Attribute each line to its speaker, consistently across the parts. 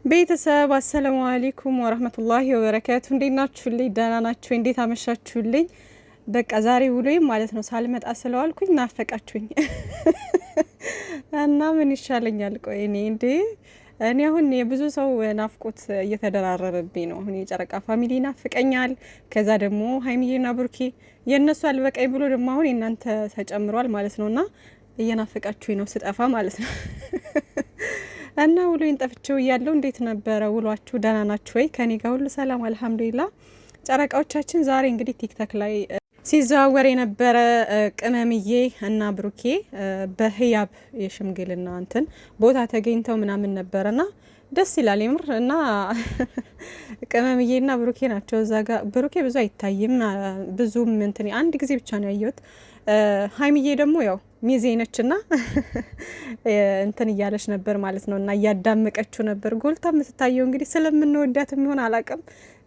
Speaker 1: ቤተሰብ አሰላሙ አለይኩም ወራህመቱላሂ ወበረካቱ። እንዴት ናችሁልኝ? ደህና ናችሁ? እንዴት አመሻችሁልኝ? በቃ ዛሬ ውሎዬ ማለት ነው ሳልመጣ ስለዋልኩኝ ናፈቃችሁኝ እና ምን ይሻለኛል? ቆይ እኔ አሁን የብዙ ሰው ናፍቆት እየተደራረበብኝ ነው። አሁን የጨረቃ ፋሚሊ ናፍቀኛል። ከዛ ደግሞ ሀይሚዬና ብሩኬ የነሱ አልበቃኝ ብሎ ደግሞ አሁን የእናንተ ተጨምሯል ማለት ነውና እየናፈቃችሁኝ ነው ስጠፋ ማለት ነው። እና ውሎዬን ጠፍቼው እያለሁ እንዴት ነበረ ውሏችሁ? ደህና ናችሁ ወይ? ከኔ ጋር ሁሉ ሰላም አልሐምዱሊላህ። ጨረቃዎቻችን ዛሬ እንግዲህ ቲክቶክ ላይ ሲዘዋወር የነበረ ቅመምዬ እና ብሩኬ በህያብ የሽምግልና እንትን ቦታ ተገኝተው ምናምን ነበረና ደስ ይላል የምር። እና ቅመምዬና ብሩኬ ናቸው እዛ ጋር። ብሩኬ ብዙ አይታይም ብዙም እንትን አንድ ጊዜ ብቻ ነው ያየሁት። ሀይሚዬ ደግሞ ያው ሚዜ ነችና እንትን እያለች ነበር ማለት ነው። እና እያዳመቀችው ነበር ጎልታ የምትታየው። እንግዲህ ስለምንወዳት የሚሆን አላቅም።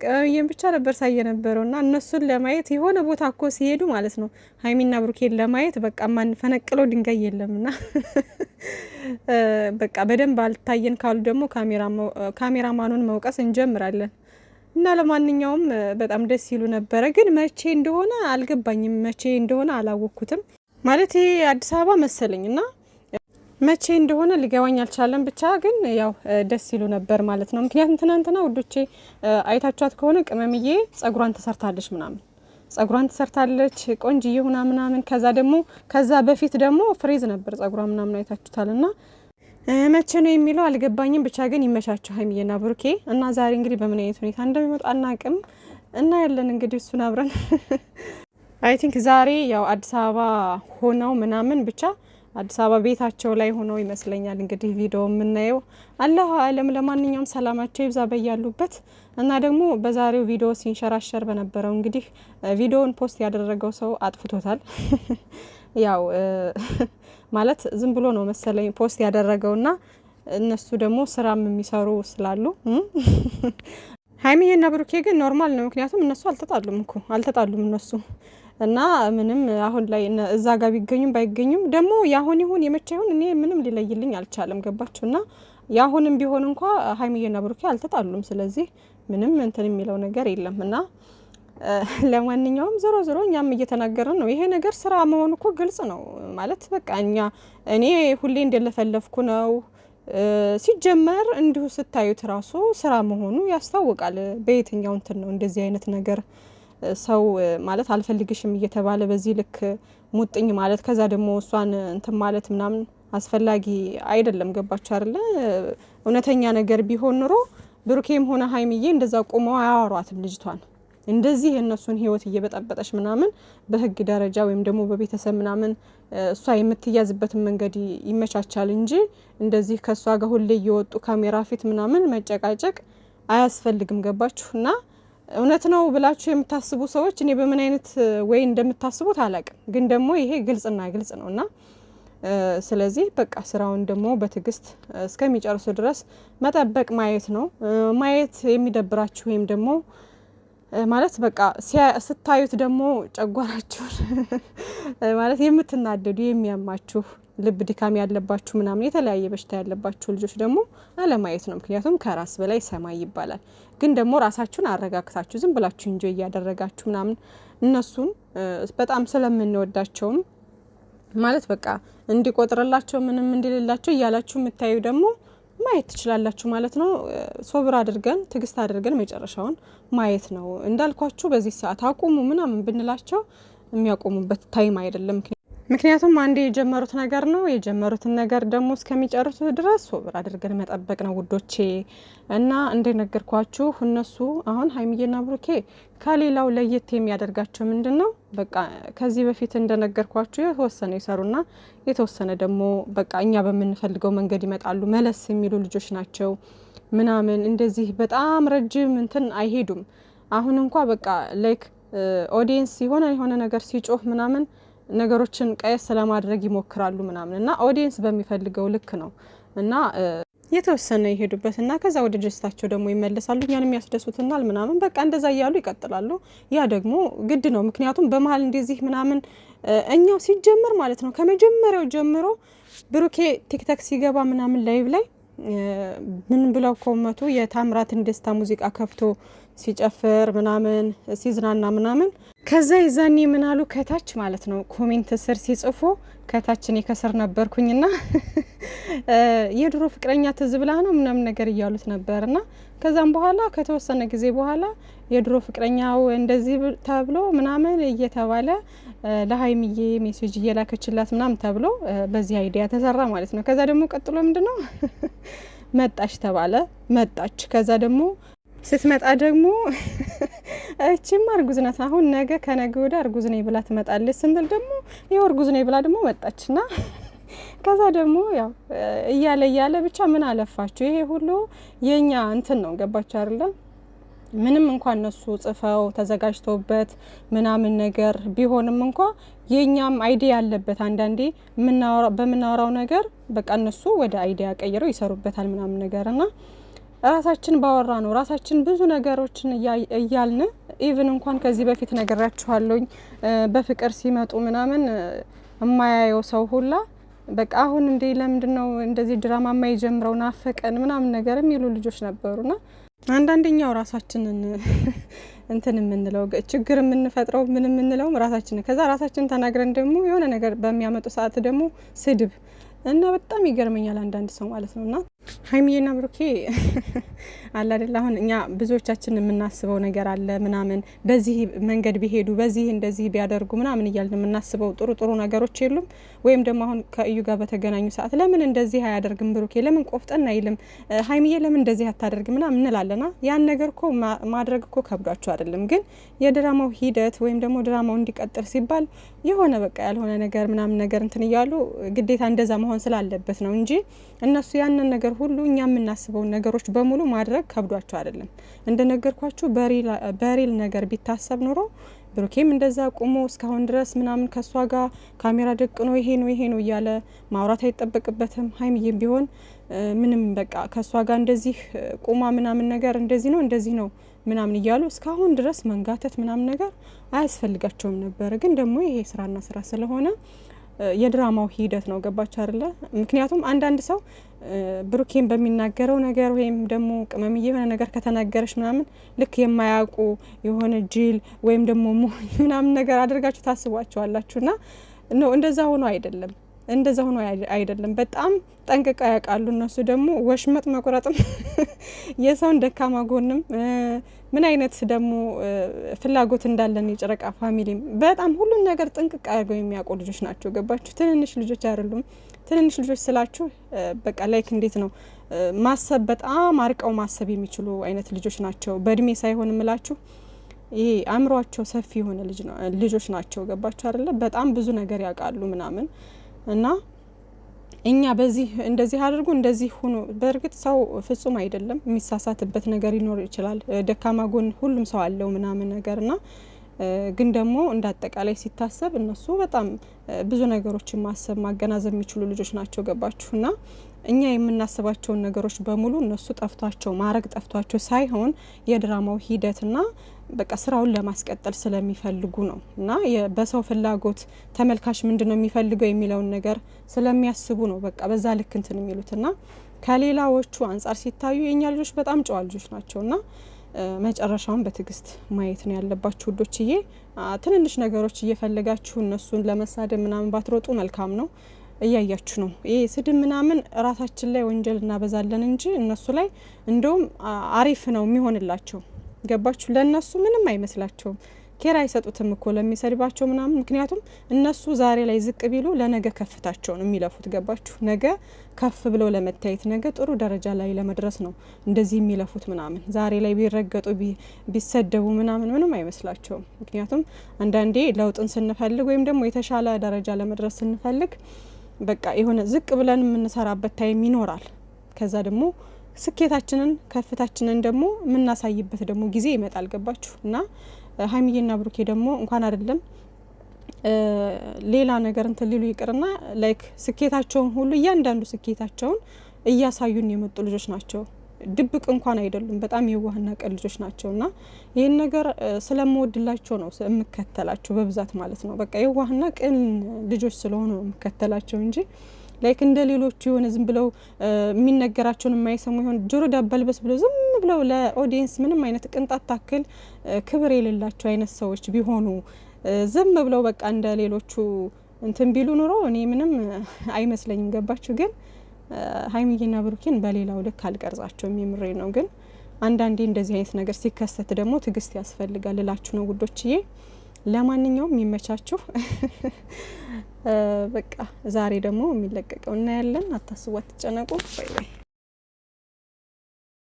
Speaker 1: ቅመምዬን ብቻ ነበር ሳየ ነበረው። እና እነሱን ለማየት የሆነ ቦታ እኮ ሲሄዱ ማለት ነው ሀይሚና ብሩኬን ለማየት በቃ ማን ፈነቅለው ድንጋይ የለምና በቃ በደንብ አልታየን ካሉ ደግሞ ካሜራማኑን መውቀስ እንጀምራለን። እና ለማንኛውም በጣም ደስ ይሉ ነበረ። ግን መቼ እንደሆነ አልገባኝም፣ መቼ እንደሆነ አላወቅኩትም። ማለት ይሄ አዲስ አበባ መሰለኝ እና መቼ እንደሆነ ሊገባኝ አልቻለም። ብቻ ግን ያው ደስ ይሉ ነበር ማለት ነው። ምክንያቱም ትናንትና ውዶቼ አይታችኋት ከሆነ ቅመምዬ ጸጉሯን ተሰርታለች ምናምን ጸጉሯን ተሰርታለች ቆንጅዬ ሆና ምናምን። ከዛ በፊት ደግሞ ፍሬዝ ነበር ጸጉሯ ምናምን አይታችሁታልና መቼ ነው የሚለው አልገባኝም። ብቻ ግን ይመቻቸው ሀይሚዬና ብሩኬ። እና ዛሬ እንግዲህ በምን አይነት ሁኔታ እንደሚመጣ አናቅም እና ያለን እንግዲህ እሱን አብረን አይ ቲንክ ዛሬ ያው አዲስ አበባ ሆነው ምናምን ብቻ አዲስ አበባ ቤታቸው ላይ ሆነው ይመስለኛል እንግዲህ ቪዲዮ የምናየው። አላሁ አለም። ለማንኛውም ሰላማቸው ይብዛ በያሉበት። እና ደግሞ በዛሬው ቪዲዮ ሲንሸራሸር በነበረው እንግዲህ ቪዲዮውን ፖስት ያደረገው ሰው አጥፍቶታል። ያው ማለት ዝም ብሎ ነው መሰለኝ ፖስት ያደረገውና እነሱ ደግሞ ስራም የሚሰሩ ስላሉ ሀይሚዬና ብሩኬ ግን ኖርማል ነው። ምክንያቱም እነሱ አልተጣሉም እነሱ እና ምንም አሁን ላይ እዛ ጋር ቢገኙም ባይገኙም ደግሞ ያሁን ይሁን የመቼ ይሁን እኔ ምንም ሊለይልኝ አልቻለም። ገባችሁና ያሁንም ቢሆን እንኳ ሀይሚዬና ብሩኬ አልተጣሉም። ስለዚህ ምንም እንትን የሚለው ነገር የለም። እና ለማንኛውም ዞሮ እኛም እየተናገርን ነው። ይሄ ነገር ስራ መሆኑ እኮ ግልጽ ነው ማለት በቃ እኔ ሁሌ እንደለፈለፍኩ ነው። ሲጀመር እንዲሁ ስታዩት ራሱ ስራ መሆኑ ያስታውቃል። በየትኛው እንትን ነው እንደዚህ አይነት ነገር ሰው ማለት አልፈልግሽም እየተባለ በዚህ ልክ ሙጥኝ ማለት ከዛ ደግሞ እሷን እንትን ማለት ምናምን አስፈላጊ አይደለም። ገባችሁ አይደለ? እውነተኛ ነገር ቢሆን ኑሮ ብሩኬም ሆነ ሀይሚዬ እንደዛ ቆመው አያወሯትም ልጅቷን። እንደዚህ የእነሱን ህይወት እየበጠበጠች ምናምን በህግ ደረጃ ወይም ደግሞ በቤተሰብ ምናምን እሷ የምትያዝበትን መንገድ ይመቻቻል እንጂ እንደዚህ ከእሷ ጋር ሁሌ እየወጡ ካሜራ ፊት ምናምን መጨቃጨቅ አያስፈልግም። ገባችሁ? እና እውነት ነው ብላችሁ የምታስቡ ሰዎች እኔ በምን አይነት ወይ እንደምታስቡት አላቅም፣ ግን ደግሞ ይሄ ግልጽና ግልጽ ነው። እና ስለዚህ በቃ ስራውን ደግሞ በትዕግስት እስከሚጨርሱ ድረስ መጠበቅ ማየት ነው። ማየት የሚደብራችሁ ወይም ደግሞ ማለት በቃ ስታዩት ደግሞ ጨጓራችሁን ማለት የምትናደዱ የሚያማችሁ ልብ ድካም ያለባችሁ ምናምን የተለያየ በሽታ ያለባችሁ ልጆች ደግሞ አለማየት ነው። ምክንያቱም ከራስ በላይ ሰማይ ይባላል። ግን ደግሞ ራሳችሁን አረጋግታችሁ ዝም ብላችሁ እንጆ እያደረጋችሁ ምናምን እነሱን በጣም ስለምንወዳቸውም ማለት በቃ እንዲቆጥርላቸው ምንም እንዲልላቸው እያላችሁ የምታዩ ደግሞ ማየት ትችላላችሁ ማለት ነው። ሶብር አድርገን ትግስት አድርገን መጨረሻውን ማየት ነው። እንዳልኳችሁ በዚህ ሰዓት አቁሙ ምናምን ብንላቸው የሚያቆሙበት ታይም አይደለም። ምክንያቱም አንዴ የጀመሩት ነገር ነው። የጀመሩትን ነገር ደግሞ እስከሚጨርሱ ድረስ ሶብር አድርገን መጠበቅ ነው ውዶቼ። እና እንደነገርኳችሁ እነሱ አሁን ሀይሚዬና ብሩኬ ከሌላው ለየት የሚያደርጋቸው ምንድን ነው? በቃ ከዚህ በፊት እንደነገርኳችሁ የተወሰነ ይሰሩና የተወሰነ ደግሞ በቃ እኛ በምንፈልገው መንገድ ይመጣሉ። መለስ የሚሉ ልጆች ናቸው ምናምን እንደዚህ በጣም ረጅም እንትን አይሄዱም። አሁን እንኳ በቃ ላይክ ኦዲየንስ የሆነ ነገር ሲጮህ ምናምን ነገሮችን ቀየስ ለማድረግ ይሞክራሉ ምናምን እና ኦዲየንስ በሚፈልገው ልክ ነው እና የተወሰነ ይሄዱበት እና ከዛ ወደ ደስታቸው ደግሞ ይመለሳሉ። እኛንም ያስደሱትናል ምናምን በቃ እንደዛ እያሉ ይቀጥላሉ። ያ ደግሞ ግድ ነው። ምክንያቱም በመሀል እንደዚህ ምናምን እኛው ሲጀመር ማለት ነው ከመጀመሪያው ጀምሮ ብሩኬ ቲክቶክ ሲገባ ምናምን ላይቭ ላይ ምን ብለው ኮመቱ የታምራትን ደስታ ሙዚቃ ከፍቶ ሲጨፍር ምናምን ሲዝናና ምናምን ከዛ ይዛኔ ምን አሉ ከታች ማለት ነው ኮሜንት ስር ሲጽፉ ከታችን የከሰር ነበርኩኝና የድሮ ፍቅረኛ ትዝ ብላ ነው ምናምን ነገር እያሉት ነበርና ከዛም በኋላ ከተወሰነ ጊዜ በኋላ የድሮ ፍቅረኛው እንደዚህ ተብሎ ምናምን እየተባለ ለሀይሚዬ ሜሴጅ እየላከችላት ምናምን ተብሎ በዚህ አይዲያ ተሰራ ማለት ነው። ከዛ ደግሞ ቀጥሎ ምንድነው መጣች ተባለ። መጣች ከዛ ደግሞ ስትመጣ ደግሞ እቺማ እርጉዝ ናት አሁን ነገ ከነገ ወዲያ እርጉዝ ነኝ ብላ ትመጣለች ስንል ደግሞ ይኸው እርጉዝ ነኝ ብላ ደግሞ መጣችና ከዛ ደግሞ ያው እያለ ብቻ ምን አለፋችሁ ይሄ ሁሉ የኛ እንትን ነው ገባችሁ አይደለ? ምንም እንኳን እነሱ ጽፈው ተዘጋጅተውበት ምናምን ነገር ቢሆንም እንኳን የኛም አይዲያ ያለበት አንዳንዴ በምናወራው ነገር በቃ እነሱ ወደ አይዲያ ቀይረው ይሰሩበታል ምናምን ነገርና ራሳችን ባወራ ነው ራሳችን ብዙ ነገሮችን እያልን ኢቭን እንኳን ከዚህ በፊት ነገራችኋለሁኝ በፍቅር ሲመጡ ምናምን የማያየው ሰው ሁላ በቃ አሁን እንዴ ለምንድነው እንደዚህ ድራማ የማይጀምረው ናፈቀን ምናምን ነገር የሚሉ ልጆች ነበሩና አንዳንደኛው ራሳችንን እንትን የምንለው ችግር የምንፈጥረው ምን የምንለው ራሳችን ከዛ ራሳችን ተናግረን ደግሞ የሆነ ነገር በሚያመጡ ሰዓት ደግሞ ስድብ እና በጣም ይገርመኛል አንዳንድ ሰው ማለት ነውና ሀይሚዬና ብሩኬ አለ አይደል አሁን እኛ ብዙዎቻችን የምናስበው ነገር አለ ምናምን በዚህ መንገድ ቢሄዱ በዚህ እንደዚህ ቢያደርጉ ምናምን እያልን የምናስበው ጥሩ ነገሮች የሉም ወይም ደግሞ አሁን ከእዩ ጋር በተገናኙ ሰዓት ለምን እንደዚህ አያደርግም ብሩኬ ለምን ቆፍጠን አይልም ሀይሚዬ ለምን እንደዚህ አታደርግ ምናምን እንላለና ያን ነገር እኮ ማድረግ እኮ ከብዷቸው አይደለም ግን የድራማው ሂደት ወይም ደግሞ ድራማው እንዲቀጥል ሲባል የሆነ በቃ ያልሆነ ነገር ምናምን ነገር እንትን እያሉ ግዴታ እንደዛ መሆን ስላለበት ነው እንጂ እነሱ ያንን ነገር ሁሉ እኛ የምናስበው ነገሮች በሙሉ ማድረግ ከብዷቸው አይደለም እንደነገርኳችሁ በሪል ነገር ቢታሰብ ኖሮ ብሩኬም እንደዛ ቆሞ እስካሁን ድረስ ምናምን ከሷ ጋር ካሜራ ደቅኖ ይሄ ነው እያለ ማውራት አይጠበቅበትም ሀይሚዬም ቢሆን ምንም በቃ ከሷ ጋር እንደዚህ ቆማ ምናምን ነገር እንደዚህ ነው ምናምን እያሉ እስካሁን ድረስ መንጋተት ምናምን ነገር አያስፈልጋቸውም ነበር ግን ደግሞ ይሄ ስራና ስራ ስለሆነ የድራማው ሂደት ነው ገባችሁ አይደለ ምክንያቱም አንዳንድ ሰው ብሩኬን በሚናገረው ነገር ወይም ደግሞ ቅመምዬ የሆነ ነገር ከተናገረሽ ምናምን ልክ የማያውቁ የሆነ ጅል ወይም ደግሞ ምናምን ነገር አድርጋችሁ ታስቧቸዋላችሁና ነው እንደዛ ሆኖ አይደለም በጣም ጠንቅቀው ያውቃሉ እነሱ ደግሞ ወሽመጥ መቁረጥም የሰውን ደካማ ጎንም ምን አይነት ደግሞ ፍላጎት እንዳለን የጨረቃ ፋሚሊም በጣም ሁሉን ነገር ጥንቅቅ አድርገው የሚያውቁ ልጆች ናቸው ገባችሁ ትንንሽ ልጆች አይደሉም ትንንሽ ልጆች ስላችሁ በቃ ላይክ እንዴት ነው ማሰብ በጣም አርቀው ማሰብ የሚችሉ አይነት ልጆች ናቸው በእድሜ ሳይሆን ምላችሁ ይሄ አእምሯቸው ሰፊ የሆነ ልጆች ናቸው ገባችሁ አይደለ በጣም ብዙ ነገር ያውቃሉ ምናምን እና እኛ በዚህ እንደዚህ አድርጉ እንደዚህ ሆኖ በእርግጥ ሰው ፍጹም አይደለም የሚሳሳትበት ነገር ይኖር ይችላል ደካማ ጎን ሁሉም ሰው አለው ምናምን ነገርና ግን ደግሞ እንዳጠቃላይ ሲታሰብ እነሱ በጣም ብዙ ነገሮችን ማሰብ ማገናዘብ የሚችሉ ልጆች ናቸው ገባችሁና እኛ የምናስባቸውን ነገሮች በሙሉ እነሱ ጠፍቷቸው ማረግ ጠፍቷቸው ሳይሆን የድራማው ሂደትና በቃ ስራውን ለማስቀጠል ስለሚፈልጉ ነው እና በሰው ፍላጎት ተመልካች ምንድነው የሚፈልገው የሚለውን ነገር ስለሚያስቡ ነው በቃ በዛ ልክ እንትን የሚሉትና ከሌላዎቹ አንፃር ሲታዩ የኛ ልጆች በጣም ጨዋ ልጆች ናቸውና መጨረሻውን በትግስት ማየት ነው ያለባችሁ ውዶችዬ ትንንሽ ነገሮች እየፈለጋችሁ እነሱን ለመሳደብ ምናምን ባትሮጡ መልካም ነው እያያችሁ ነው ይሄ ስድብ ምናምን ራሳችን ላይ ወንጀል እናበዛለን እንጂ እነሱ ላይ እንደውም አሪፍ ነው የሚሆንላቸው ገባችሁ ለነሱ ምንም አይመስላቸውም ኬራ አይሰጡትም እኮ ለሚሰድባቸው ምናምን ምክንያቱም እነሱ ዛሬ ላይ ዝቅ ቢሉ ለነገ ከፍታቸው ነው የሚለፉት ገባችሁ ነገ ከፍ ብለው ለመታየት ነገ ጥሩ ደረጃ ላይ ለመድረስ ነው እንደዚህ የሚለፉት ምናምን ዛሬ ላይ ቢረገጡ ቢሰደቡ ምንም አይመስላቸውም ምክንያቱም አንዳንዴ ለውጥን ስንፈልግ ወይም ደግሞ የተሻለ ደረጃ ለመድረስ ስንፈልግ በቃ የሆነ ዝቅ ብለን የምንሰራበት ታይም ይኖራል ከዛ ደግሞ ስኬታችንን ከፍታችንን ደግሞ የምናሳይበት ደግሞ ጊዜ ይመጣል ገባችሁ እና ሀይሚዬና ብሩኬ ደግሞ እንኳን አይደለም ሌላ ነገር እንትን ሊሉ ይቅርና ላይክ ስኬታቸውን ሁሉ እያንዳንዱ ስኬታቸውን እያሳዩን የመጡ ልጆች ናቸው ድብቅ እንኳን አይደሉም በጣም የዋህና ቀል ልጆች ናቸውና ይሄን ነገር ስለምወድላቸው ነው የምከተላቸው በብዛት ማለት ነው በቃ የዋህና ቀል ልጆች ስለሆኑ ነው የምከተላቸው እንጂ ላይክ እንደ ሌሎቹ የሆነ ዝም ብለው የሚነገራቸውን የማይሰሙ ይሆን ጆሮ ዳባልበስ ብለው ዝም ብለው ለኦዲየንስ ምንም አይነት ቅንጣት ታክል ክብር የሌላቸው አይነት ሰዎች ቢሆኑ ዝም ብለው በቃ እንደ ሌሎቹ እንትን ቢሉ ኑሮ እኔ ምንም አይመስለኝም። ገባችሁ? ግን ሀይሚዬና ብሩኬን በሌላው ልክ አልቀርጻቸውም። የምሬ ነው። ግን አንዳንዴ እንደዚህ አይነት ነገር ሲከሰት ደግሞ ትግስት ያስፈልጋል እላችሁ ነው ውዶችዬ። ለማንኛውም የሚመቻችሁ በቃ ዛሬ ደግሞ የሚለቀቀው እናያለን። አታስቡ፣ አትጨነቁ። ባይ ባይ።